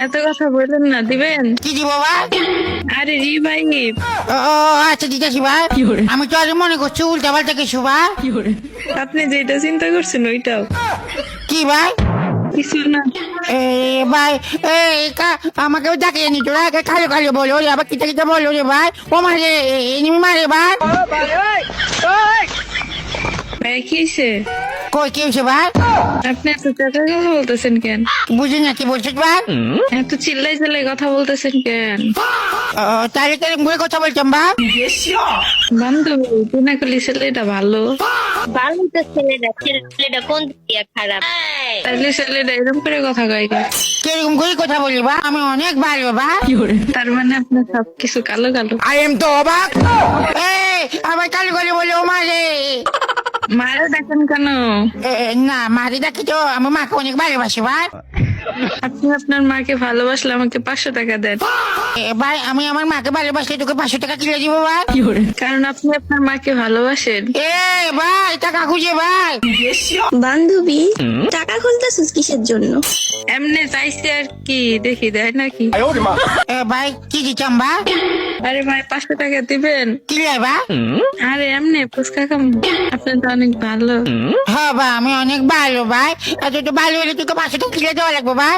এত কথা বললেন না, দিবেন? কি দিব ভাই? আরে রি ভাই, ও আচ্ছা দিতেছি ভাই। আমি তো আজ মনে করছি উল্টা পাল্টা কিছু ভাই। আপনি যেটা চিন্তা করছেন ওইটাও কি ভাই? কিছু না। এ ভাই আমাকেও ডাকিয়ে নিত খালি খালি বলো রে, আবার কিটা কিটা বলো রে ভাই। ও মারে এনিমি মারে ভাই। ভাই কি হয়েছে? কই কি হয়েছে ভাই? আপনি এত চেঁচার কথা বলতেছেন কেন? বুঝি না কি বলছিস ভাই? এত চিল্লাই চিল্লাই কথা বলতেছেন কেন? তাহলে কেরম করে কথা বলতাম ভাই? বান্ধবী পিনাকলি ছেলেটা ভালো, ভালো তো ছেলেটা কোন দিকে খারাপ? তাইলে ছেলেটা এরকম করে কথা কয় কেন? কিরকম করে কথা বলি ভাই? আমি অনেক ভালো ভাই। তার মানে আপনার সবকিছু কালো কালো। আই এম তো অবাক। আবার কালি করে বলে ও মারে। মারা দেখেন কেন? না মারি ডাকি তো, আমি মাকে অনেক ভালোবাসি ভাই। আপনি আপনার মাকে ভালোবাসলে আমাকে 500 টাকা দেন। ভাই আমি আমার মাকে ভালোবাসলে তোকে 500 টাকা কিনে দিব ভাই। কারণ আপনি আপনার মাকে ভালোবাসেন। ভাই টাকা খুঁজে ভাই। বান্ধবী টাকা খুঁজতেছিস কিসের জন্য? এমনি চাইছে আর কি, দেখি দেয় নাকি। ভাই কি দিতাম ভাই? আরে ভাই 500 টাকা দিবেন? কি লাই ভাই? আরে এমনি ফুচকা খাম। আপনি তো অনেক ভালো। হ্যাঁ ভাই আমি অনেক ভালো ভাই। আর তুই তো ভালো হলে তোকে 500 টাকা কিনে দেওয়া লাগবে ভাই।